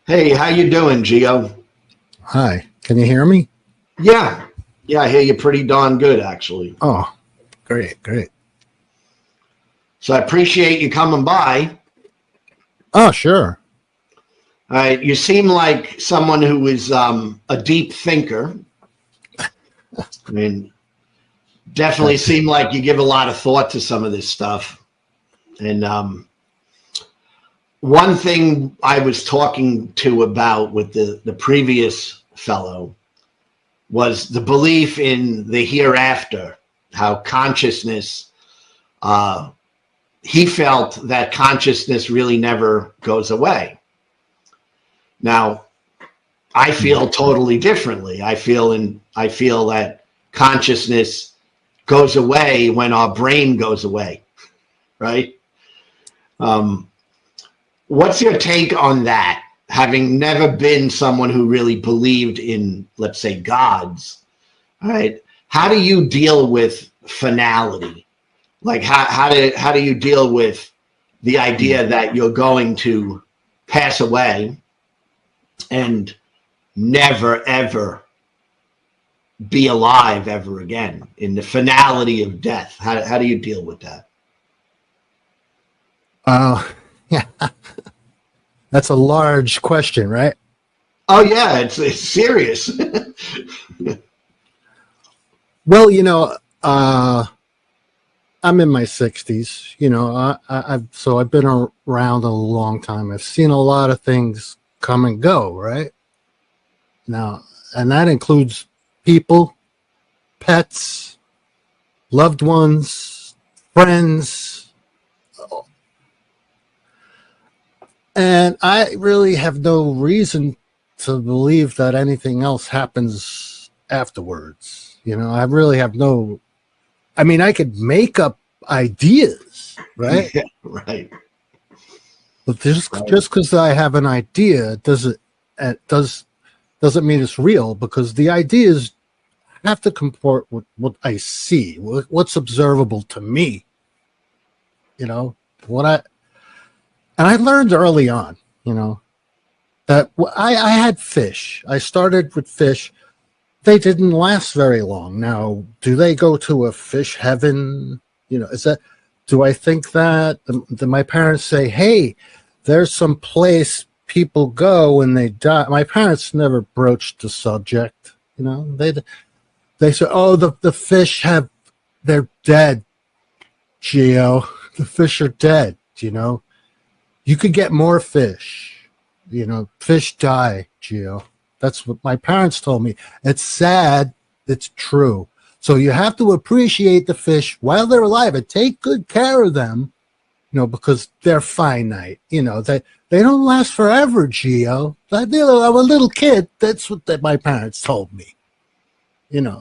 Hey, how you doing, Geo? Hi, can you hear me? Yeah, yeah, I hear you pretty darn good, actually. Oh, great, great. So I appreciate you coming by. Oh, sure. All right, you seem like someone who is a deep thinker. I mean, definitely That's seem like you give a lot of thought to some of this stuff. And one thing I was talking to about with the previous fellow was the belief in the hereafter, how consciousness uh, he felt that consciousness really never goes away. Now, I feel totally differently. I feel that consciousness goes away when our brain goes away, right? Um, what's your take on that? Having never been someone who really believed in, let's say, gods, right? How do you deal with finality? Like how do you deal with the idea that you're going to pass away and never ever be alive ever again in the finality of death? How do you deal with that? yeah, that's a large question, right? Oh yeah, it's serious. Well, I'm in my 60s. I've been around a long time. I've seen a lot of things come and go, right? Now, and that includes people, pets, loved ones, friends. And I really have no reason to believe that anything else happens afterwards. I really have no, I mean, I could make up ideas, right? Yeah, right. But just because I have an idea doesn't mean it's real, because the ideas have to comport with what I see, what's observable to me. What I learned early on, that I had fish. I started with fish. They didn't last very long. Now, do they go to a fish heaven? Do I think that? Did my parents say, hey, there's some place people go when they die? My parents never broached the subject. They said, oh, the fish they're dead, Geo. The fish are dead, You could get more fish. Fish die, Geo. That's what my parents told me. It's sad. It's true. So you have to appreciate the fish while they're alive and take good care of them, because they're finite. They don't last forever, Geo. I'm a little kid. That's what my parents told me.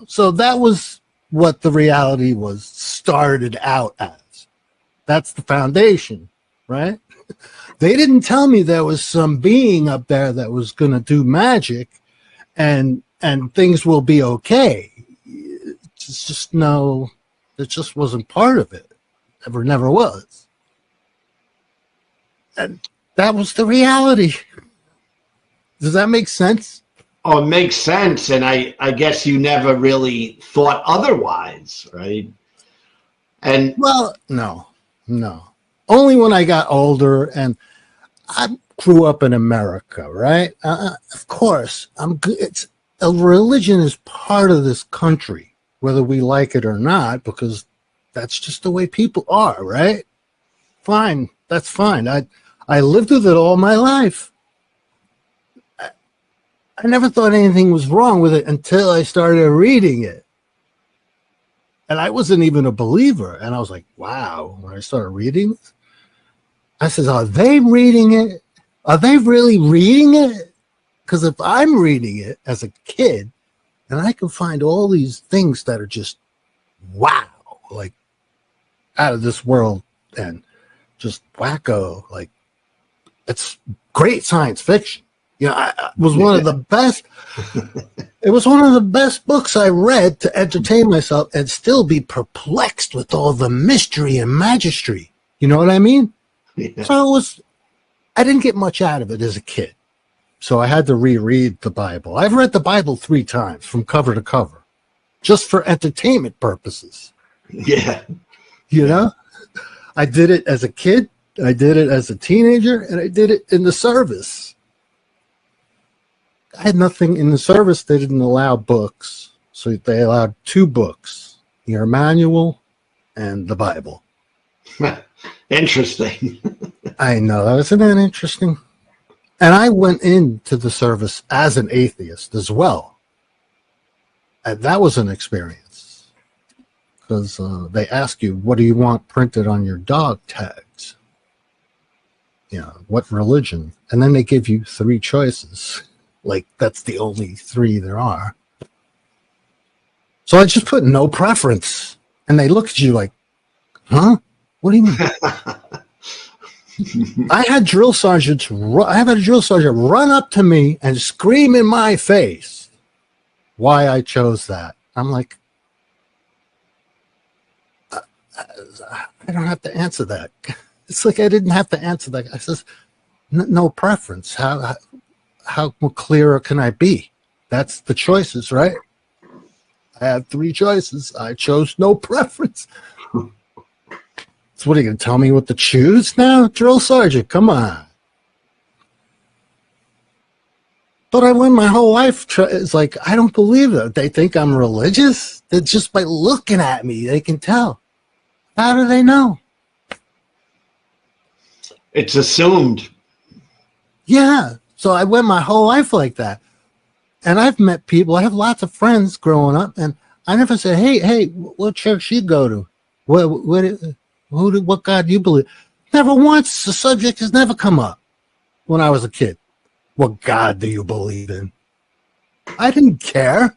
So that was what the reality was started out as. That's the foundation, right? They didn't tell me there was some being up there that was going to do magic and things will be okay. It's just no, it just wasn't part of it. Never was. And that was the reality. Does that make sense? Oh, it makes sense. And I guess you never really thought otherwise, right? And Well, no. Only when I got older, and I grew up in America, right? Of course, it's a religion is part of this country, whether we like it or not, because that's just the way people are, right? Fine, that's fine. I lived with it all my life. I never thought anything was wrong with it until I started reading it. And I wasn't even a believer. And I was like, wow, when I started reading this, I said, are they reading it? Are they really reading it? Because if I'm reading it as a kid, and I can find all these things that are just, wow, like out of this world and just wacko, like it's great science fiction. I was one of the best. It was one of the best books I read to entertain myself and still be perplexed with all the mystery and magistry. You know what I mean? yeah. So I didn't get much out of it as a kid. So I had to reread the Bible. I've read the Bible 3 times from cover to cover, just for entertainment purposes. Yeah. You know, I did it as a kid, I did it as a teenager, and I did it in the service. I had nothing in the service. They didn't allow books. So they allowed 2 books, your manual and the Bible. Interesting. I know. Isn't that interesting? And I went into the service as an atheist as well. And that was an experience. Because they ask you, what do you want printed on your dog tags? You know, what religion? And then they give you 3 choices. Like, that's the only 3 there are. So I just put no preference. And they look at you like, huh? What do you mean? I had a drill sergeant run up to me and scream in my face why I chose that. I'm like, I don't have to answer that. It's like I didn't have to answer that. I says, no preference. How clearer can I be? That's the choices, right? I have 3 choices. I chose no preference. So what are you going to tell me what to choose now? Drill sergeant, come on. But I went my whole life, it's like, I don't believe it. They think I'm religious. They're just by looking at me, they can tell. How do they know? It's assumed. Yeah. So I went my whole life like that. And I've met people, I have lots of friends growing up, and I never said, hey, what church you go to? What God do you believe? Never once. The subject has never come up when I was a kid. What God do you believe in? I didn't care.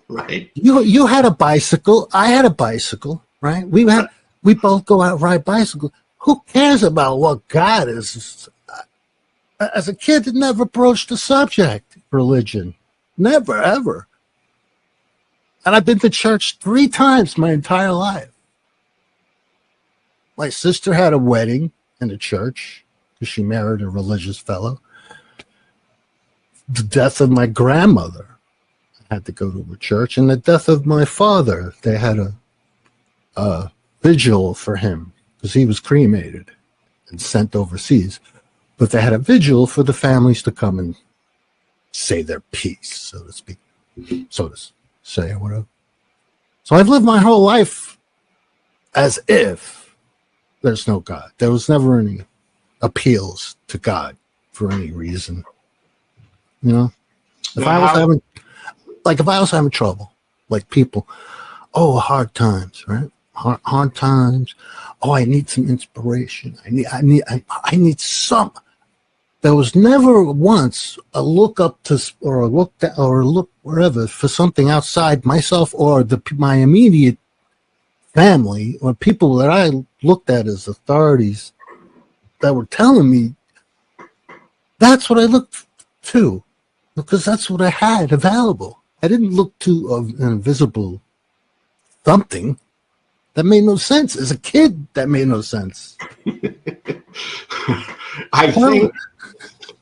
Right. You had a bicycle. I had a bicycle, right? We both go out and ride bicycles. Who cares about what God is? As a kid, it never broached the subject, religion. Never, ever. And I've been to church 3 times my entire life. My sister had a wedding in a church because she married a religious fellow. The death of my grandmother, I had to go to a church. And the death of my father, they had a vigil for him because he was cremated and sent overseas. But they had a vigil for the families to come and say their piece, so to speak, so to say, or whatever. So I've lived my whole life as if there's no God. There was never any appeals to God for any reason. You know, if I was having trouble, like people, hard times, right? Hard times. Oh, I need some inspiration. I need some. There was never once a look up to or a look down, or a look wherever for something outside myself or my immediate family or people that I looked at as authorities that were telling me. That's what I looked to, because that's what I had available. I didn't look to an invisible something. That made no sense. As a kid, that made no sense.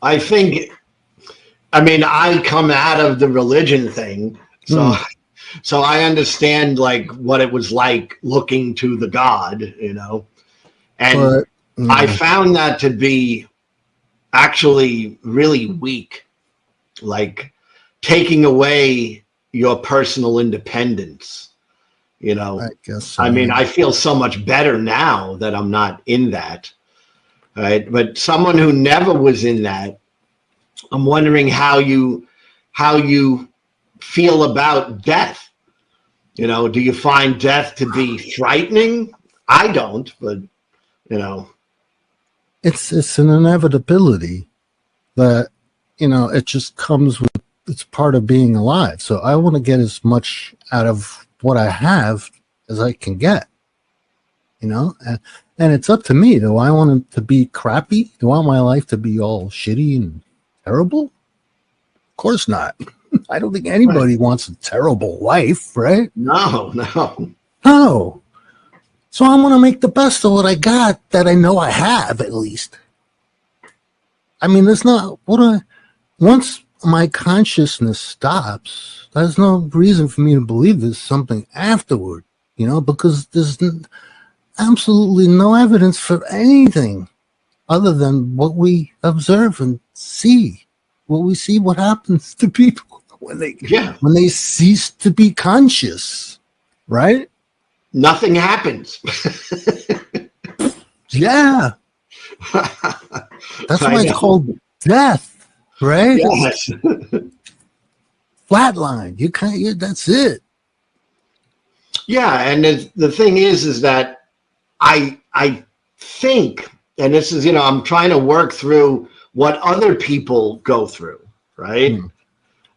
I mean, I come out of the religion thing, so I understand like what it was like looking to the God, you know, and I found that to be actually really weak, like taking away your personal independence. You know, I guess so. I mean, I feel so much better now that I'm not in that. Right. But someone who never was in that, I'm wondering how you feel about death. You know, do you find death to be frightening? I don't, but you know. It's an inevitability that, you know, it just comes with, it's part of being alive. So I want to get as much out of what I have as I can get, you know, and it's up to me. Do I want it to be crappy? Do I want my life to be all shitty and terrible? Of course not. I don't think anybody wants a terrible life, right? No. So I want to make the best of what I got that I know I have, at least. I mean, there's not, once my consciousness stops, there's no reason for me to believe there's something afterward, because there's absolutely no evidence for anything other than what we observe and see. What happens to people when they cease to be conscious, right? Nothing happens. Yeah. That's why it's called death, right? Yes. Flatline. That's it. Yeah, and the thing is that I think, and this is, I'm trying to work through what other people go through, right?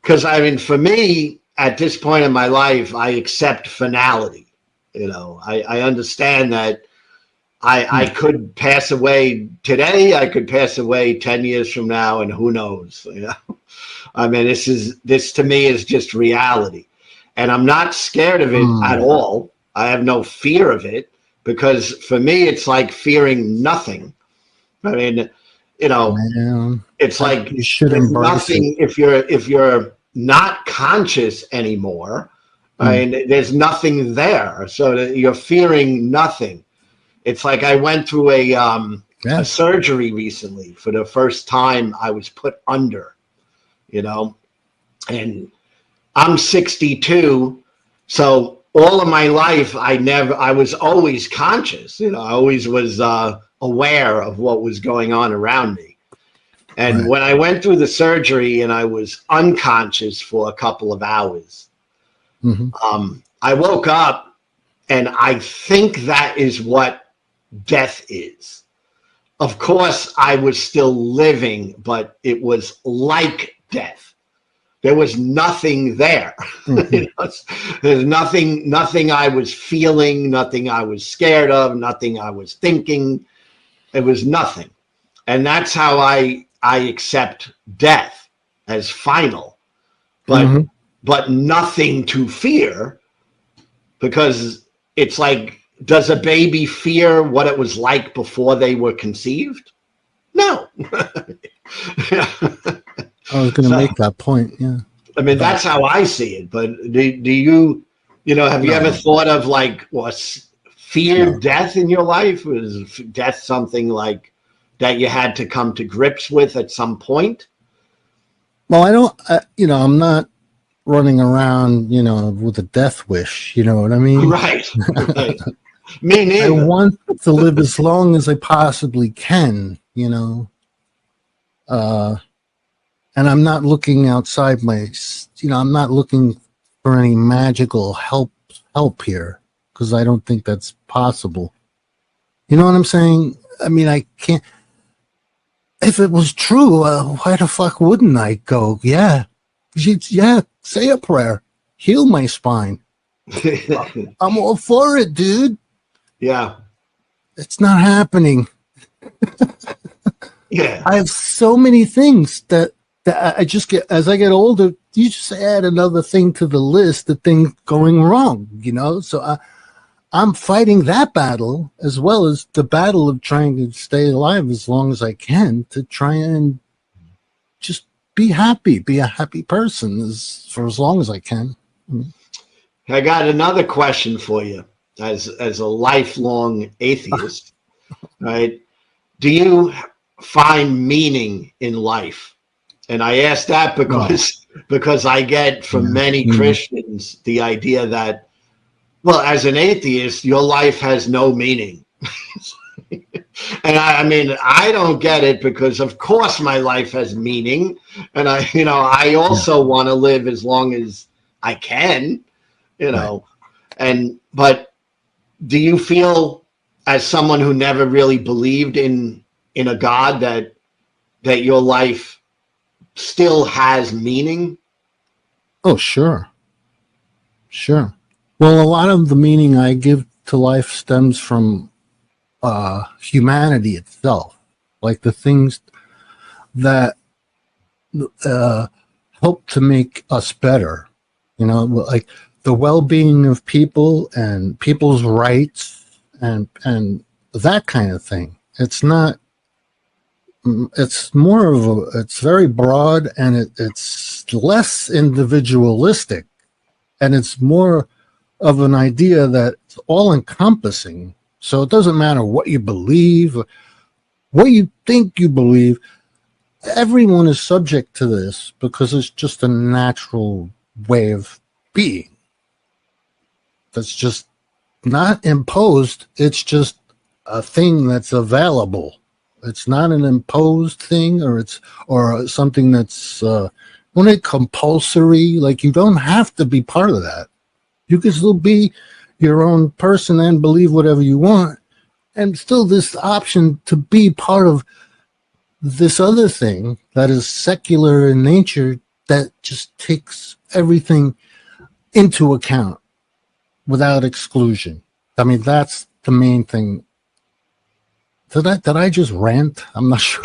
Because for me, at this point in my life, I accept finality. I understand that I could pass away today. I could pass away 10 years from now, and who knows? This to me is just reality, and I'm not scared of it at all. I have no fear of it, because for me, it's like fearing nothing. It's like you should there's embrace nothing it. if you're not conscious anymore. There's nothing there, so you're fearing nothing. It's like I went through a surgery recently. For the first time, I was put under, and I'm 62. So all of my life, I was always conscious. I always was aware of what was going on around me. And when I went through the surgery and I was unconscious for a couple of hours, I woke up, and I think that is what death is. Of course, I was still living, but it was like death. There was nothing there. There's nothing I was feeling, nothing I was scared of, nothing I was thinking. It was nothing. And that's how I accept death as final, but nothing to fear, because it's like, does a baby fear what it was like before they were conceived? No. I was going to make that point. Yeah. That's how I see it. But do you, have you ever thought of feared death in your life? Was death something like that you had to come to grips with at some point? Well, I don't, I'm not running around, with a death wish. You know what I mean? Right. Me neither. I want to live as long as I possibly can, and I'm not looking outside I'm not looking for any magical help here, because I don't think that's possible. You know what I'm saying? I can't. If it was true, why the fuck wouldn't I go? Yeah, say a prayer, heal my spine. I'm all for it, dude. Yeah. It's not happening. Yeah. I have so many things that I just get, as I get older, you just add another thing to the list of things going wrong, So I'm fighting that battle, as well as the battle of trying to stay alive as long as I can, to try and just be a happy person for as long as I can. I got another question for you as a lifelong atheist, right? Do you find meaning in life? And I ask that because I get from many Christians the idea that, well, as an atheist, your life has no meaning. And I don't get it, because of course my life has meaning. And I also want to live as long as I can, but do you feel, as someone who never really believed in a God, that your life still has meaning? Oh, sure. Well, a lot of the meaning I give to life stems from humanity itself, like the things that help to make us better, like the well-being of people and people's rights and that kind of thing. It's not it's more of a, it's very broad, and it's less individualistic, and it's more of an idea that's all encompassing. So it doesn't matter what you believe, what you think you believe. Everyone is subject to this because it's just a natural way of being. That's just not imposed. It's just a thing that's available. It's not an imposed thing, or something that's when it compulsory. Like, you don't have to be part of that. You can still be your own person and believe whatever you want, and still this option to be part of this other thing that is secular in nature, that just takes everything into account without exclusion. I mean, that's the main thing. Did I just rant? I'm not sure.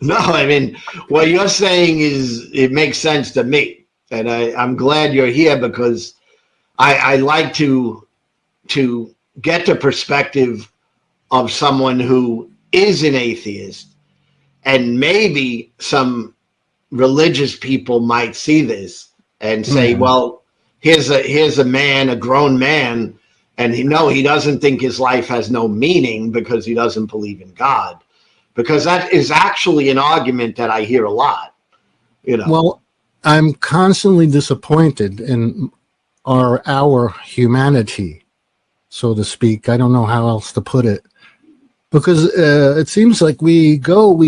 No, I mean, what you're saying is, it makes sense to me, and I'm glad you're here, because I like to get the perspective of someone who is an atheist, and maybe some religious people might see this and say, well, here's a man, a grown man, and he doesn't think his life has no meaning because he doesn't believe in God. Because that is actually an argument that I hear a lot. Well, I'm constantly disappointed in our humanity, so to speak. I don't know how else to put it. Because it seems like we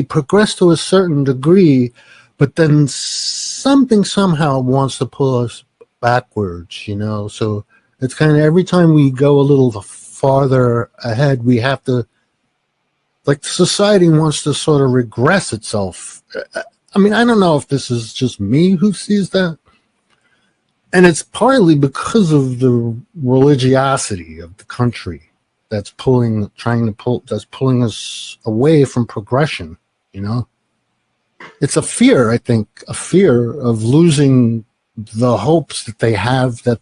progress to a certain degree, but then something somehow wants to pull us backwards, So it's kind of every time we go a little farther ahead, we have to, like, society wants to sort of regress itself. I mean, I don't know if this is just me who sees that. And it's partly because of the religiosity of the country that's pulling us away from progression, It's a fear, I think, a fear of losing the hopes that they have that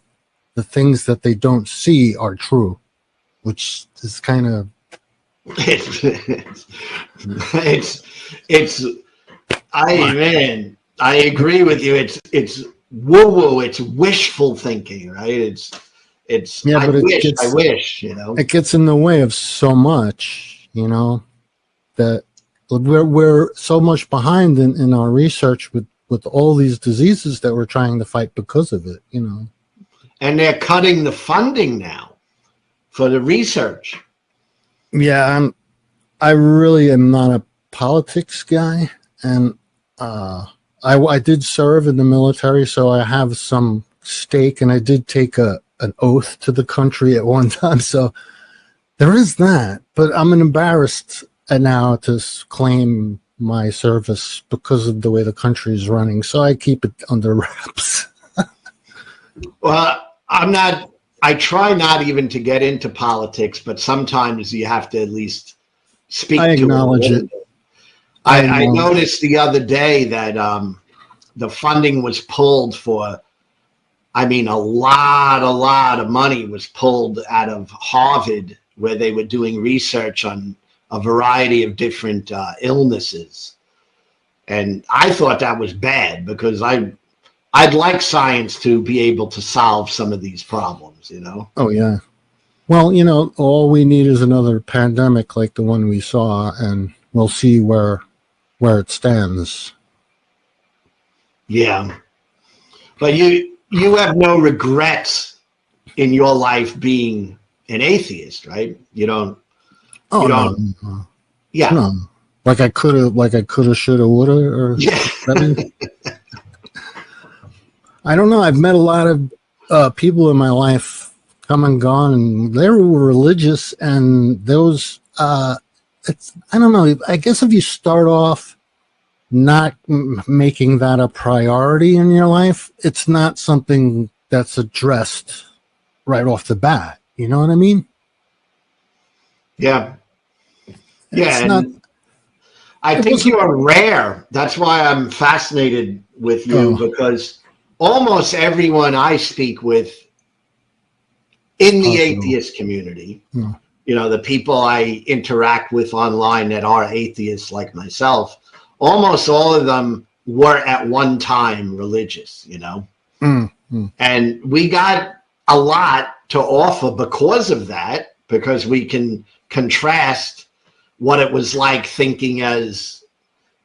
the things that they don't see are true, which is kind of... I agree with you. It's woo-woo, it's wishful thinking, right? Yeah, I wish, It gets in the way of so much, that we're so much behind in our research with all these diseases that we're trying to fight because of it, And they're cutting the funding now for the research. Yeah, I really am not a politics guy, and I did serve in the military, so I have some stake, and I did take an oath to the country at one time, so there is that. But I'm embarrassed now to claim my service because of the way the country is running, so I keep it under wraps. Well, I try not even to get into politics, but sometimes you have to at least speak to it. I acknowledge it. I noticed the other day that the funding was pulled for, a lot of money was pulled out of Harvard, where they were doing research on a variety of different illnesses. And I thought that was bad, because I'd like science to be able to solve some of these problems, Oh, yeah. Well, all we need is another pandemic like the one we saw, and we'll see where it stands. Yeah. But you have no regrets in your life being an atheist, right? You don't. Oh, you don't, no. Yeah. No. Like I coulda, shoulda, woulda, or Yeah. I don't know. I've met a lot of people in my life, come and gone, and they were religious, and those I don't know. I guess if you start off not making that a priority in your life, it's not something that's addressed right off the bat. You know what I mean? Yeah. Yeah. It's not, I think you're rare. That's why I'm fascinated with you, because almost everyone I speak with in the atheist community the people I interact with online that are atheists like myself, almost all of them were at one time religious, and we got a lot to offer because of that, because we can contrast what it was like thinking as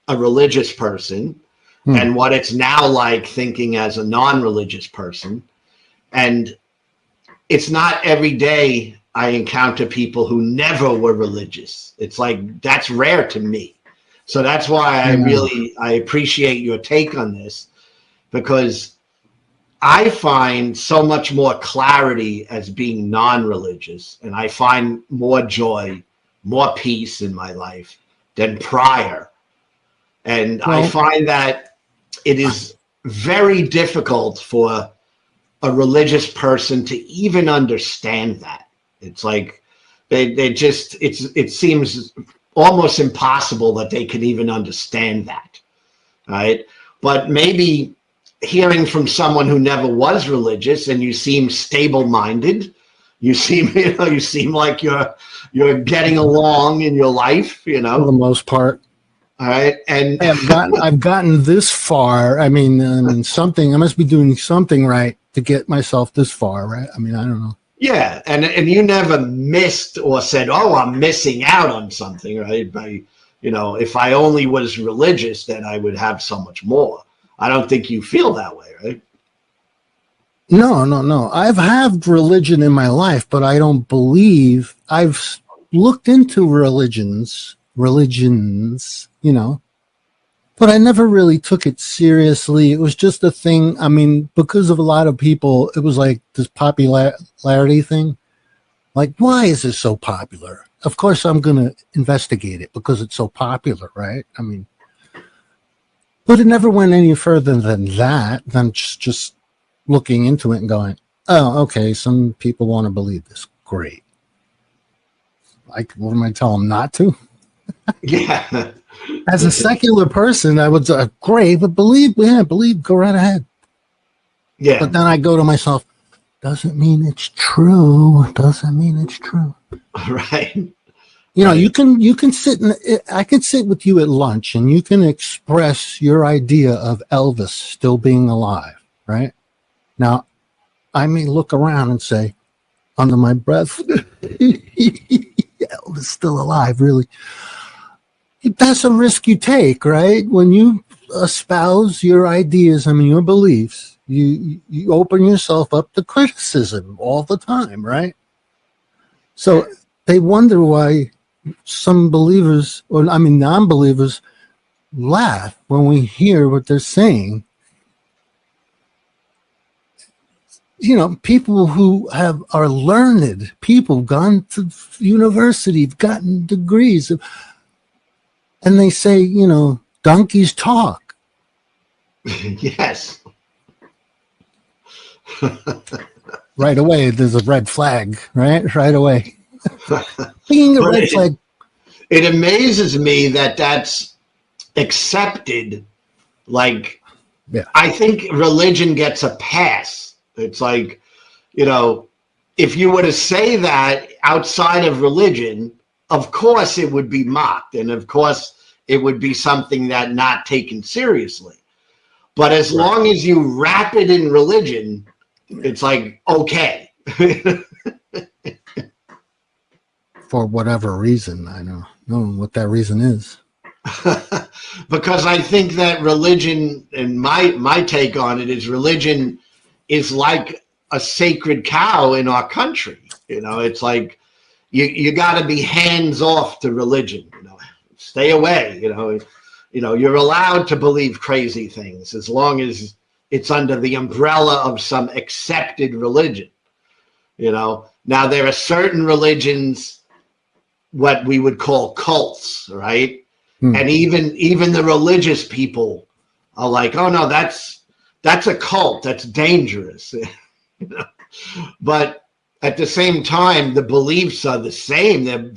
a religious person and what it's now like thinking as a non-religious person. And it's not every day I encounter people who never were religious. It's like, that's rare to me. So that's why I appreciate your take on this, because I find so much more clarity as being non-religious, and I find more joy, more peace in my life than prior. And I find that it is very difficult for a religious person to even understand that. It's like it seems almost impossible that they can even understand that, right? But maybe hearing from someone who never was religious, and you seem stable-minded, you seem like you're getting along in your life, for the most part. All right, and I've gotten this far. I mean, something. I must be doing something right to get myself this far, right? I mean, I don't know. Yeah, and you never missed or said, "Oh, I'm missing out on something," right? If I only was religious, then I would have so much more. I don't think you feel that way, right? No. I've had religion in my life, but I don't believe. I've looked into religions, but I never really took it seriously. It was just a thing. I mean, because of a lot of people, it was like this popularity thing. Like, why is this so popular? Of course, I'm going to investigate it because it's so popular, right? I mean, but it never went any further than that, than just looking into it and going, oh, okay, some people want to believe this. Great. Like, what am I telling them not to? Yeah. As a secular person, I would say, great, but believe, go right ahead. Yeah. But then I go to myself, doesn't mean it's true. Right. You can sit I could sit with you at lunch and you can express your idea of Elvis still being alive, right? Now, I may look around and say, under my breath, Elvis still alive, really? That's a risk you take, right? When you espouse your ideas, your beliefs, you open yourself up to criticism all the time, right? So they wonder why some believers, non-believers, laugh when we hear what they're saying. People who are learned, people gone to university, gotten degrees, and they say, donkeys talk. Yes. Right away, there's a red flag, right? Right away. Being a red flag. It amazes me that that's accepted. Like, yeah. I think religion gets a pass. It's like, if you were to say that outside of religion, of course it would be mocked, and of course it would be something that not taken seriously. But as long as you wrap it in religion, it's like, okay. For whatever reason, I don't know what that reason is. Because I think that religion, and my take on it is, religion is like a sacred cow in our country. It's like you got to be hands off to religion. Stay away. You're allowed to believe crazy things as long as it's under the umbrella of some accepted religion. Now there are certain religions, what we would call cults, right? And even the religious people are like, oh no, that's a cult, that's dangerous. But at the same time, the beliefs are the same.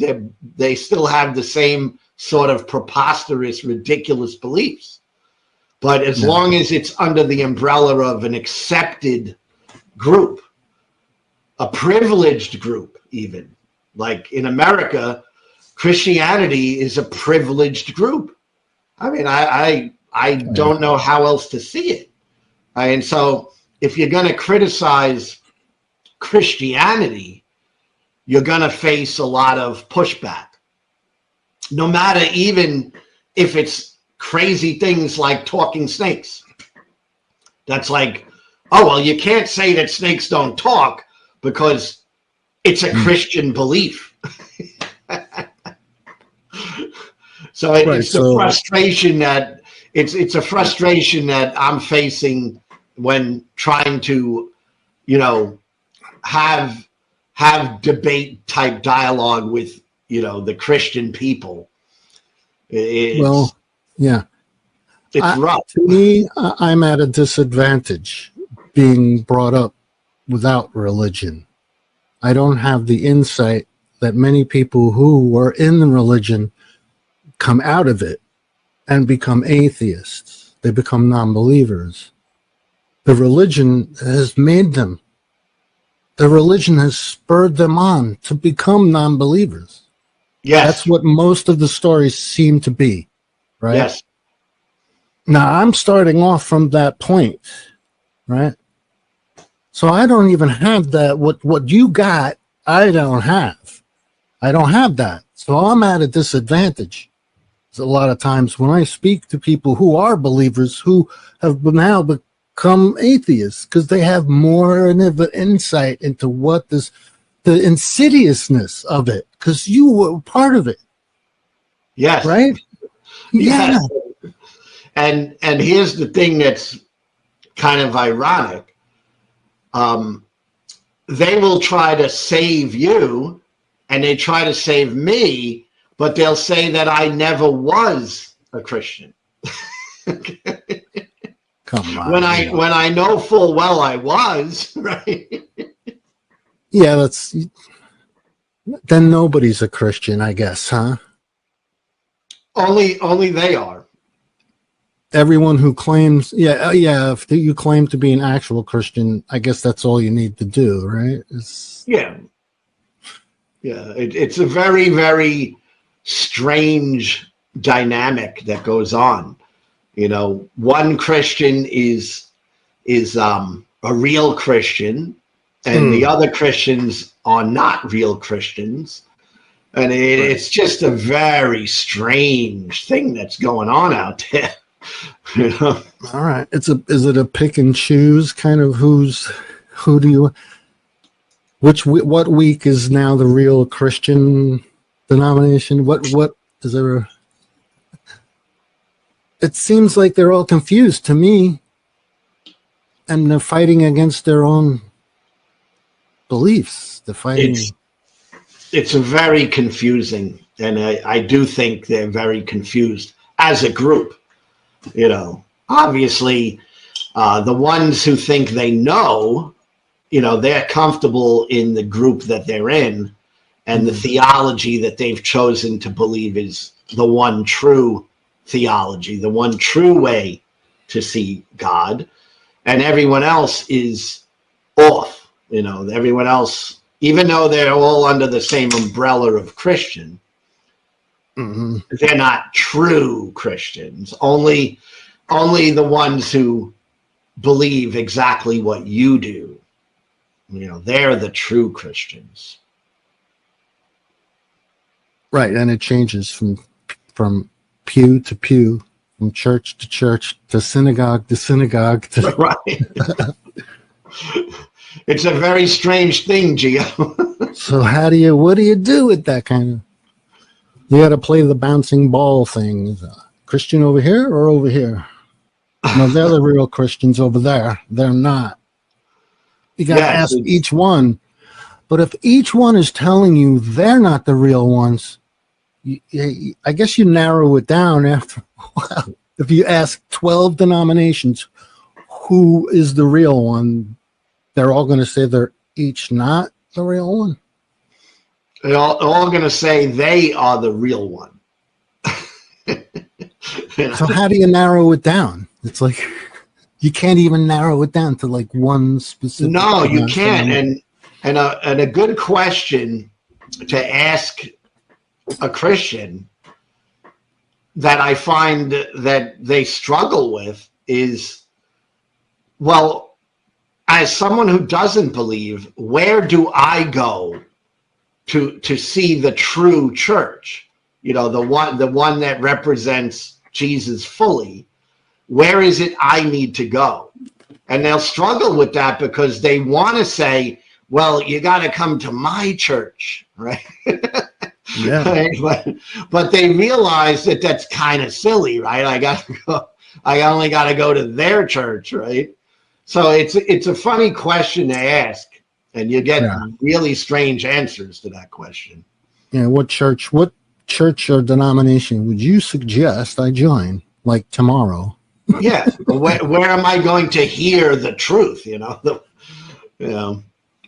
They still have the same sort of preposterous, ridiculous beliefs. But as long as it's under the umbrella of an accepted group, a privileged group even, Like in America, Christianity is a privileged group. I mean, I don't know how else to see it. And so if you're going to criticize Christianity, you're going to face a lot of pushback. No matter even if it's crazy things like talking snakes. That's like, oh, well, you can't say that snakes don't talk because it's a Christian belief. So it's the frustration that it's a frustration that I'm facing when trying to, you know, have debate type dialogue with, you know, the Christian people. It's rough. To me, I'm at a disadvantage being brought up without religion. I don't have the insight that many people who were in the religion come out of it and become atheists. They become non-believers. The religion has made them. The religion has spurred them on to become non-believers. Yes. That's what most of the stories seem to be, right? Yes. Now, I'm starting off from that point, right? So I don't even have that. What you got, I don't have. I don't have that. So I'm at a disadvantage. A lot of times when I speak to people who are believers who have now become atheists because they have more of an insight into what the insidiousness of it, because you were part of it. Yes. Right? Yes. Yeah. And here's the thing that's kind of ironic. They will try to save you and they try to save me, but they'll say that I never was a Christian. Come on. When I know full well I was, right? Yeah, then nobody's a Christian, I guess, huh? Only they are. Everyone who claims, if you claim to be an actual Christian, I guess that's all you need to do, right? Yeah. It's a very, very strange dynamic that goes on. You know, one Christian is a real Christian, and the other Christians are not real Christians, and it's just a very strange thing that's going on out there. You know? All right, is it a pick and choose kind of what week is now the real Christian denomination? What is there? It seems like they're all confused to me, and they're fighting against their own beliefs. They're fighting. It's a very confusing, and I do think they're very confused as a group. You know, obviously, the ones who think they know, you know, they're comfortable in the group that they're in, and the theology that they've chosen to believe is the one true theology, the one true way to see God, and everyone else is off. You know, everyone else, even though they're all under the same umbrella of Christian, they're not true Christians. Only the ones who believe exactly what you do, you know, they're the true Christians. Right, and it changes from pew to pew, from church to church, to synagogue to synagogue. Right. It's a very strange thing, Geo. So what do you do with that kind of? You got to play the bouncing ball thing. Christian over here or over here? No, they're the real Christians over there. They're not. You got to ask each one. But if each one is telling you they're not the real ones, I guess you narrow it down after a while. If you ask 12 denominations who is the real one, they're all going to say they're each not the real one. They're all going to say they are the real one. So how do you narrow it down? It's like you can't even narrow it down to like one specific. No, you can't. And a good question to ask a Christian that I find that they struggle with is, well, as someone who doesn't believe, where do I go to see the true church? You know, the one that represents Jesus fully. Where is it I need to go? And they'll struggle with that because they want to say, well, you got to come to my church, right? Yeah. Right? But they realize that that's kind of silly, right? I only got to go to their church, right? So it's a funny question to ask, and you get really strange answers to that question. Yeah, what church or denomination would you suggest I join, like tomorrow? Yeah, where am I going to hear the truth? You know,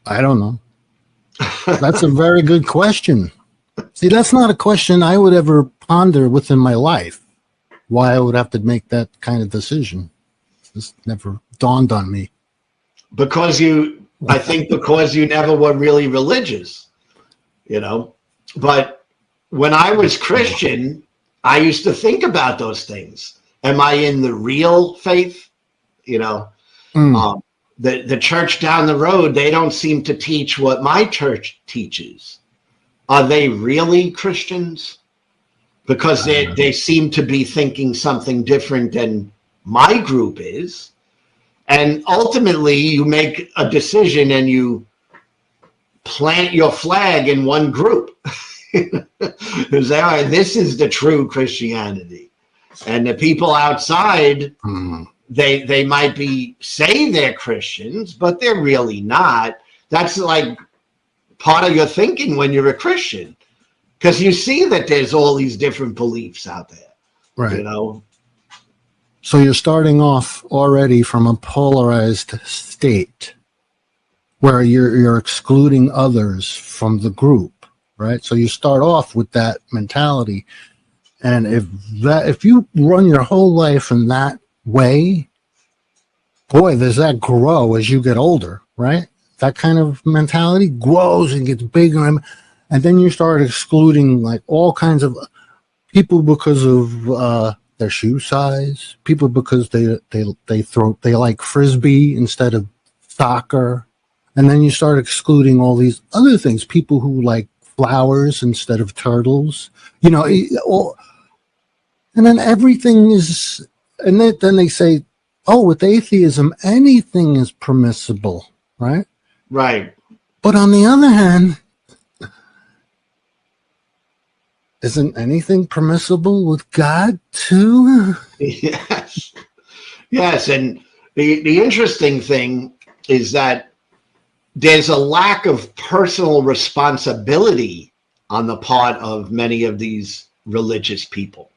I don't know. That's a very good question. See, that's not a question I would ever ponder within my life. Why I would have to make that kind of decision. This never dawned on me. I think because you never were really religious, you know. But when I was Christian, I used to think about those things. Am I in the real faith? You know, the church down the road, they don't seem to teach what my church teaches. Are they really Christians? Because they seem to be thinking something different than my group is. And ultimately, you make a decision and you plant your flag in one group. You say, all right, this is the true Christianity. And the people outside, they might say they're Christians, but they're really not. That's like part of your thinking when you're a Christian, because you see that there's all these different beliefs out there, right? You know, so you're starting off already from a polarized state where you're excluding others from the group, right? So you start off with that mentality, and if you run your whole life in that way, boy, does that grow as you get older, right? That kind of mentality grows and gets bigger, and then you start excluding like all kinds of people because of their shoe size, people because they like frisbee instead of soccer, and then you start excluding all these other things, people who like flowers instead of turtles, you know, and then everything is, and then they say, oh, with atheism, anything is permissible, right? Right. But on the other hand, isn't anything permissible with God too? Yes. Yes. And the interesting thing is that there's a lack of personal responsibility on the part of many of these religious people,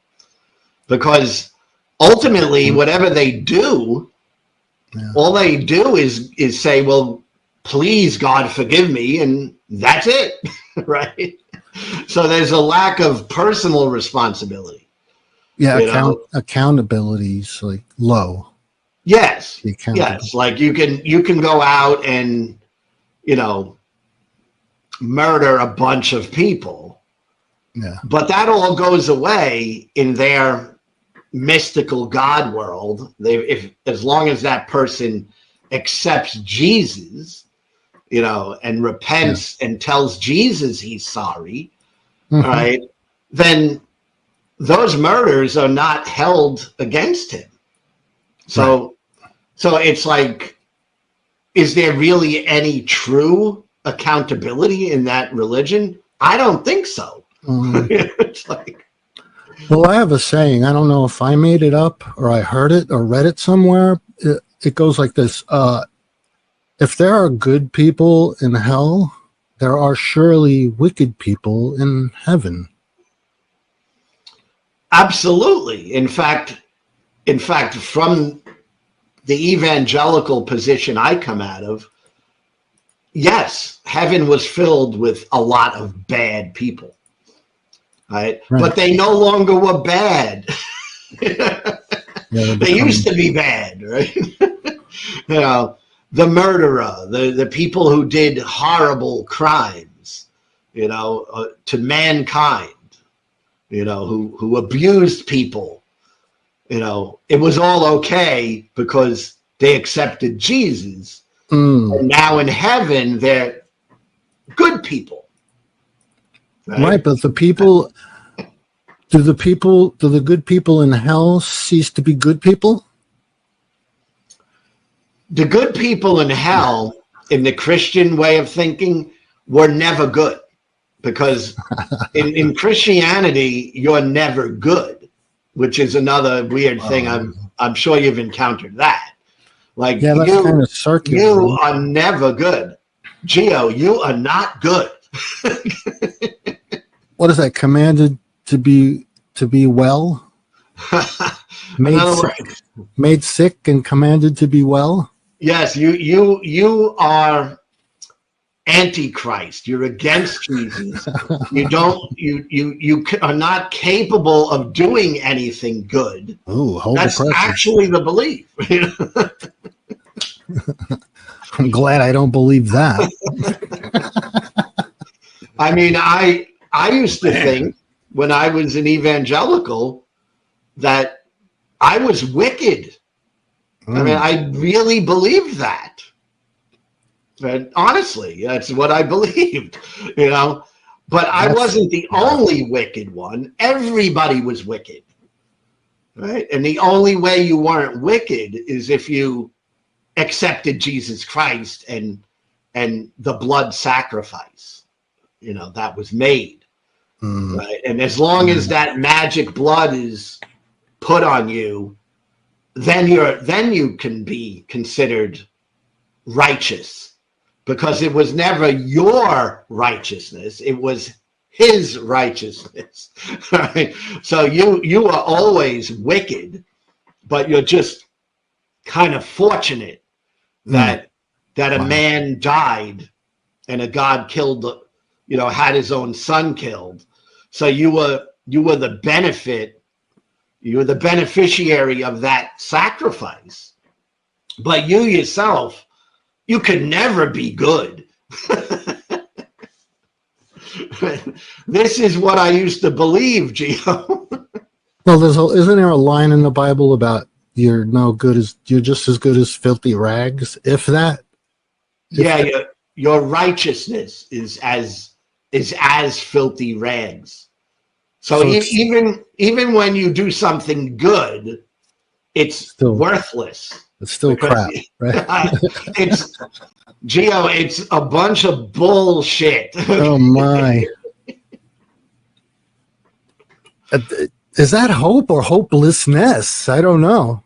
because ultimately whatever they do, all they do is say, well, please, God, forgive me, and that's it, right? So there's a lack of personal responsibility. Yeah, accountability's like low. Yes, yes. Like you can go out and, you know, murder a bunch of people, but that all goes away in their mystical God world. As long as that person accepts Jesus, you know, and repents and tells Jesus he's sorry, right, then those murders are not held against him. So it's like, is there really any true accountability in that religion? I don't think so. It's like, well, I have a saying. I don't know if I made it up or I heard it or read it somewhere. It goes like this. If there are good people in hell, there are surely wicked people in heaven. Absolutely. In fact, from the evangelical position I come out of, yes, heaven was filled with a lot of bad people, right? But they no longer were bad. They used to be bad, right? You know, the murderer, the people who did horrible crimes, to mankind, who abused people. It was all okay because they accepted Jesus. And now in heaven, they're good people. Right, but the people, do the good people in hell cease to be good people? The good people in hell, in the Christian way of thinking, were never good. Because in Christianity, you're never good, which is another weird thing. I'm sure you've encountered that. Like, yeah, that's kind of circular. You are never good. Geo, you are not good. What is that? Commanded to be well? Made sick and commanded to be well? Yes, you are Antichrist. You're against Jesus. You are not capable of doing anything good. Oh, that's actually the belief. I'm glad I don't believe that. I mean, I used to think when I was an evangelical that I was wicked. I mean, I really believed that. And honestly, that's what I believed, But I wasn't the only wicked one. Everybody was wicked, right? And the only way you weren't wicked is if you accepted Jesus Christ and the blood sacrifice, that was made, right? And as long as that magic blood is put on you, then you can be considered righteous. Because it was never your righteousness, it was his righteousness. Right? So you are always wicked, but you're just kind of fortunate that a man died and a God killed, had his own son killed. So you were the beneficiary of that sacrifice. But you yourself, you could never be good. This is what I used to believe, Gio. Well, isn't there a line in the Bible about you're just as good as filthy rags, if that? Your righteousness is as filthy rags. So even when you do something good, it's still worthless. It's still crap, right? It's a bunch of bullshit. Oh my. Is that hope or hopelessness? I don't know.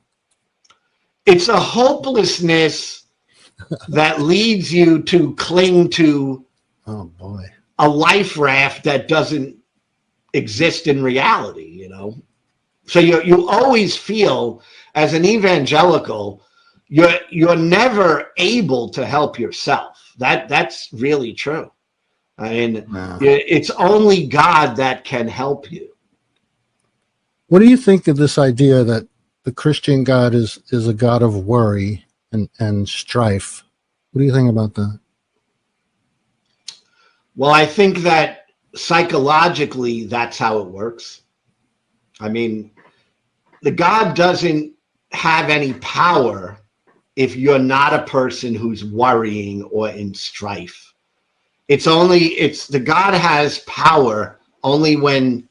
It's a hopelessness that leads you to cling to a life raft that doesn't exist in reality, So you always feel, as an evangelical, you're never able to help yourself. That's really true. I mean, it's only God that can help you. What do you think of this idea that the Christian God is a God of worry and strife? What do you think about that? Well, I think that psychologically, that's how it works. I mean, the God doesn't have any power if you're not a person who's worrying or in strife. The God has power only when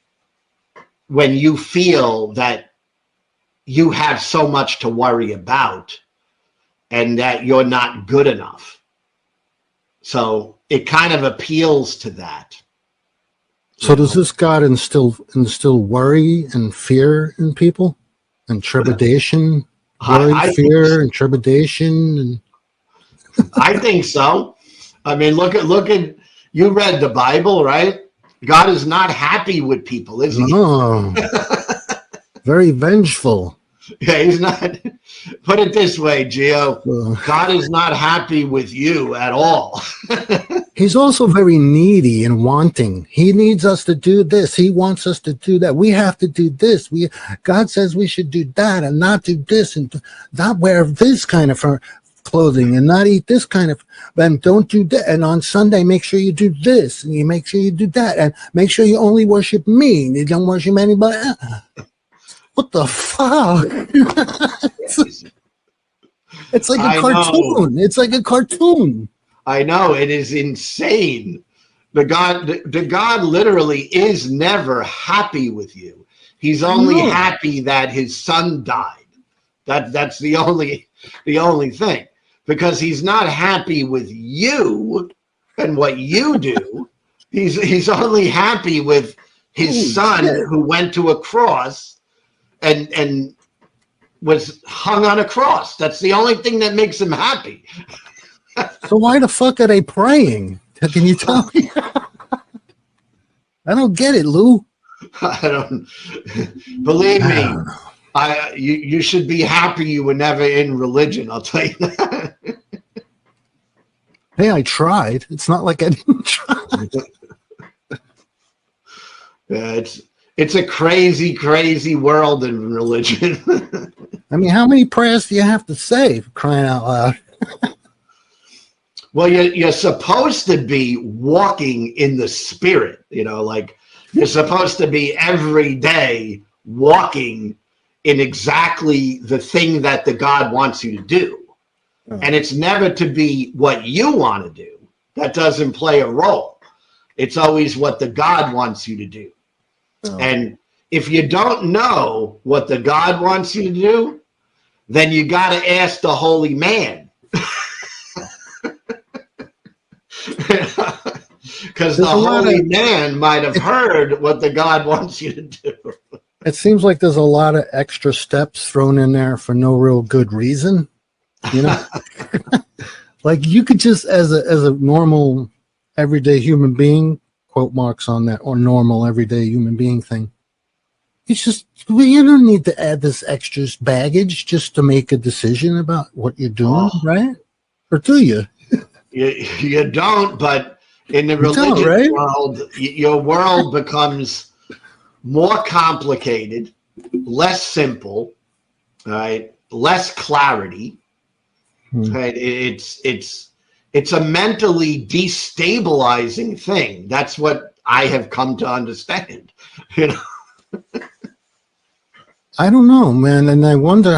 you feel that you have so much to worry about and that you're not good enough. So it kind of appeals to that. So does this God instill worry and fear in people? And trepidation? Fear and trepidation? And I think so. I mean, look at you read the Bible, right? God is not happy with people, is he? No. Very vengeful. Yeah, he's not. Put it this way, Gio. God is not happy with you at all. He's also very needy and wanting. He needs us to do this. He wants us to do that. We have to do this. God says we should do that and not do this and not wear this kind of clothing and not eat this kind of, and don't do that. And on Sunday, make sure you do this and you make sure you do that. And make sure you only worship me and you don't worship anybody else. What the fuck? It's like a cartoon. It's like a cartoon. I know, it is insane. The God literally is never happy with you. He's only happy that his son died. That's the only thing. Because he's not happy with you and what you do. He's only happy with his son who went to a cross and was hung on a cross. That's the only thing that makes him happy. So why the fuck are they praying? Can you tell me? I don't get it, Lou. I don't. Believe me, you should be happy you were never in religion. I'll tell you that. Hey, I tried. It's not like I didn't try. It's a crazy, crazy world in religion. I mean, how many prayers do you have to say, for crying out loud? Well, you're supposed to be walking in the spirit, like you're supposed to be every day walking in exactly the thing that the God wants you to do. And it's never to be what you want to do. That doesn't play a role. It's always what the God wants you to do. And if you don't know what the God wants you to do, then you got to ask the holy man. Because the holy man might have heard what the God wants you to do. It seems like there's a lot of extra steps thrown in there for no real good reason. Like you could just, as a normal, everyday human being, quote marks on that, or normal, everyday human being thing. It's just, you don't need to add this extra baggage just to make a decision about what you're doing, right? Or do you? You don't, but in the religious world, your world becomes more complicated, less simple, right? Less clarity. Right? It's a mentally destabilizing thing. That's what I have come to understand. I don't know, man, and I wonder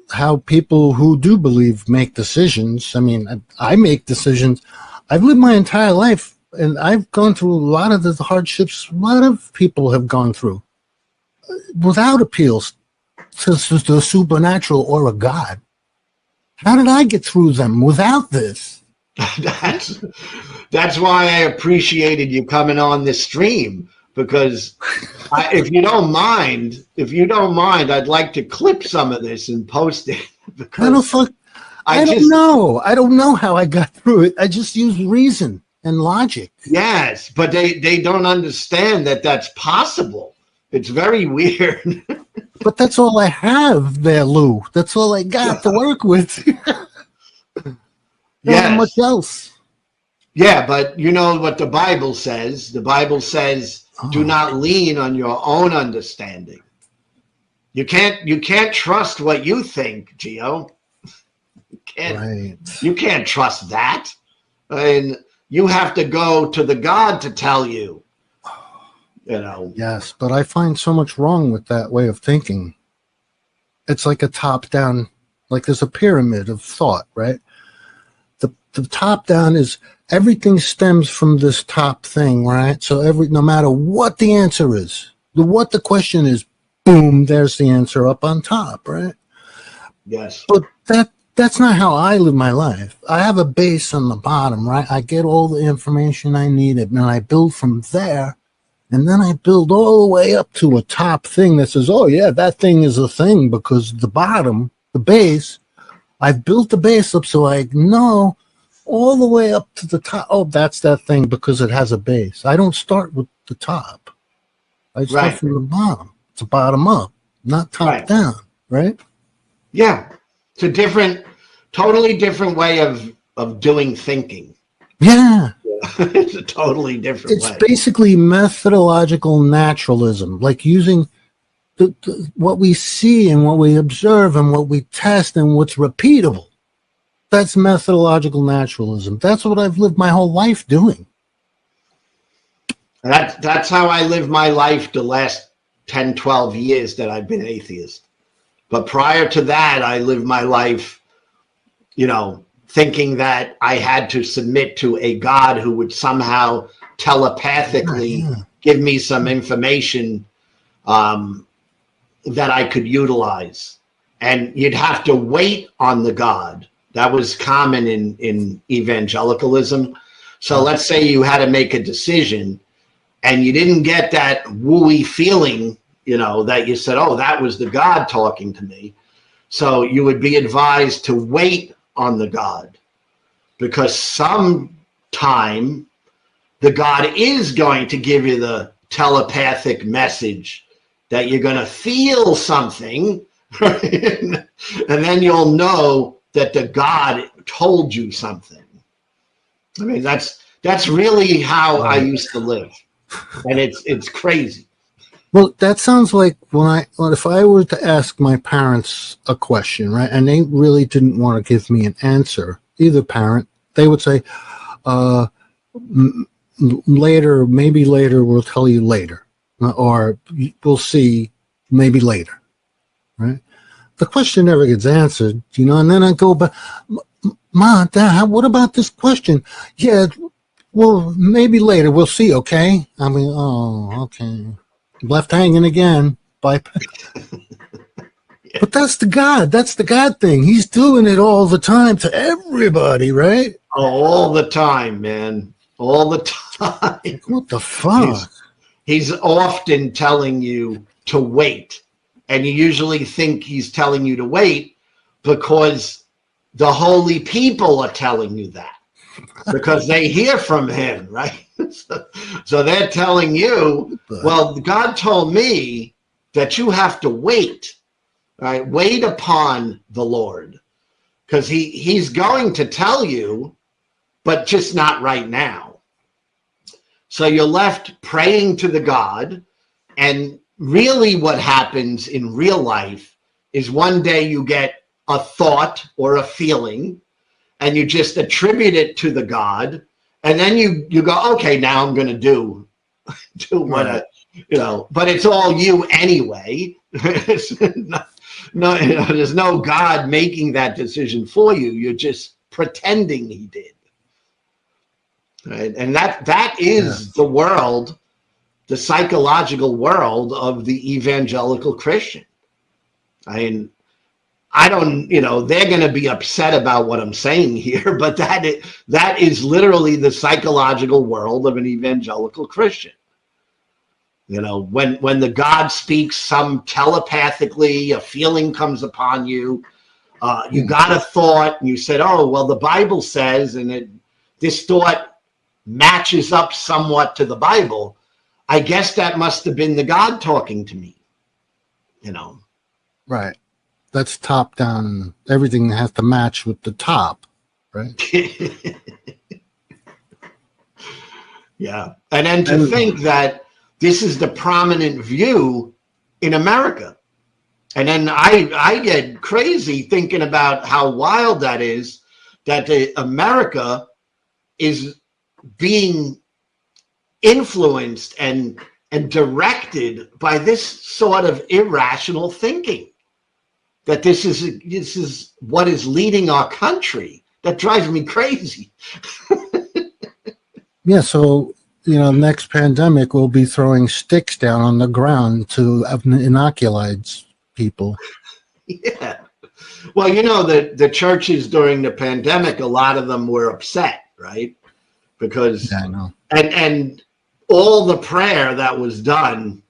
how people who do believe make decisions. I mean, I make decisions. I've lived my entire life, and I've gone through a lot of the hardships a lot of people have gone through without appeals to the supernatural or a God. How did I get through them without this? That's why I appreciated you coming on this stream, because if you don't mind, I'd like to clip some of this and post it. I don't know how I got through it. I just use reason and logic. Yes, but they don't understand that that's possible. It's very weird. But that's all I have there, Lou. That's all I got to work with. Not much else. Yeah, but you know what the Bible says? The Bible says, do not lean on your own understanding. You can't trust what you think, Geo. You can't trust that. I mean, you have to go to the God to tell you. Yes, but I find so much wrong with that way of thinking. It's like a top-down, like there's a pyramid of thought, right? The top-down is everything stems from this top thing, right? So no matter what the answer is, what the question is, boom, there's the answer up on top, right? Yes. But that's not how I live my life. I have a base on the bottom, right? I get all the information I need, and I build from there. And then I build all the way up to a top thing that says, oh, yeah, that thing is a thing, because the bottom, the base, I've built the base up so I know all the way up to the top. Oh, that's that thing because it has a base. I don't start with the top. I start from the bottom. It's a bottom up, not top down, right? Yeah. It's a totally different way of doing thinking. Yeah. It's a totally different way. It's basically methodological naturalism, like using what we see and what we observe and what we test and what's repeatable. That's methodological naturalism. That's what I've lived my whole life doing. That's how I live my life the last 10, 12 years that I've been atheist. But prior to that, I lived my life, thinking that I had to submit to a God who would somehow telepathically give me some information that I could utilize. And you'd have to wait on the God. That was common in evangelicalism. So let's say you had to make a decision and you didn't get that wooey feeling, that you said, oh, that was the God talking to me. So you would be advised to wait on the God, because sometime the God is going to give you the telepathic message that you're going to feel something, right? And then you'll know that the God told you something. I mean, that's really how I used to live, and it's crazy. Well, that sounds like if I were to ask my parents a question, right, and they really didn't want to give me an answer, either parent, they would say, later, maybe later, we'll tell you later, or we'll see, maybe later, right? The question never gets answered, and then I go, but Mom, Dad, what about this question? Yeah, well, maybe later, we'll see, okay? I mean, oh, okay. Left hanging again. Bye. But that's the God. That's the God thing. He's doing it all the time to everybody, right? Oh, all the time, man. All the time. What the fuck? He's often telling you to wait. And you usually think he's telling you to wait because the holy people are telling you that. Because they hear from him, right? So they're telling you, well, God told me that you have to wait, right? Wait upon the Lord, because he's going to tell you, but just not right now. So you're left praying to the God, and really what happens in real life is one day you get a thought or a feeling, and you just attribute it to the God, and then you go, okay, now I'm going to do what but it's all you anyway. There's no God making that decision for you. You're just pretending he did. Right? And that is the world, the psychological world of the evangelical Christian. I mean, I don't, they're going to be upset about what I'm saying here, but that is literally the psychological world of an evangelical Christian. When the God speaks some telepathically, a feeling comes upon you, you got a thought, and you said, oh, well, the Bible says, and this thought matches up somewhat to the Bible. I guess that must have been the God talking to me, Right. That's top down. Everything has to match with the top, right? Yeah. And then to think that this is the prominent view in America. And then I get crazy thinking about how wild that is, that America is being influenced and directed by this sort of irrational thinking. That this is what is leading our country. That drives me crazy. Yeah, so next pandemic we'll be throwing sticks down on the ground to inoculate people. Yeah. Well, the churches during the pandemic, a lot of them were upset, right? Because I know. And all the prayer that was done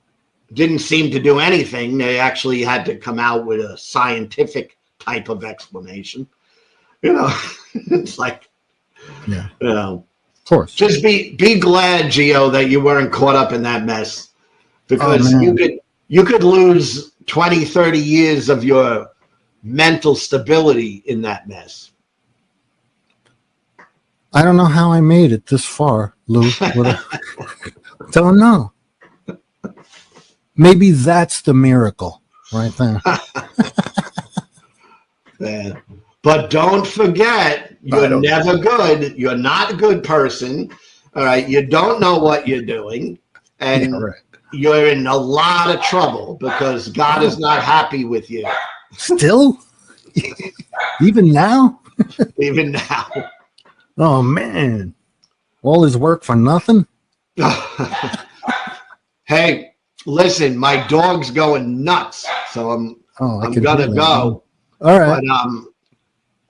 didn't seem to do anything. They actually had to come out with a scientific type of explanation. It's like, of course. Just be glad, Geo, that you weren't caught up in that mess, because you could lose 20, 30 years of your mental stability in that mess. I don't know how I made it this far, Lou. Don't know. Maybe that's the miracle right there. Yeah. But don't forget, you're don't. never good. You're not a good person. All right. You don't know what you're doing. And Yeah, right. you're in a lot of trouble because God is not happy with you. Still? Even now? Even now. Oh, man. All his work for nothing? Hey, listen, my dog's going nuts. So I'm gonna go. All right.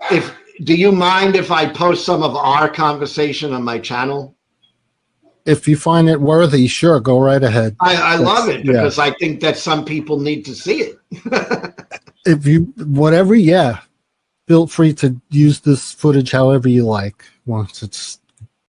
But do you mind if I post some of our conversation on my channel? If you find it worthy, sure, go right ahead. I love it because I think that some people need to see it. If you, whatever, yeah. Feel free to use this footage however you like once it's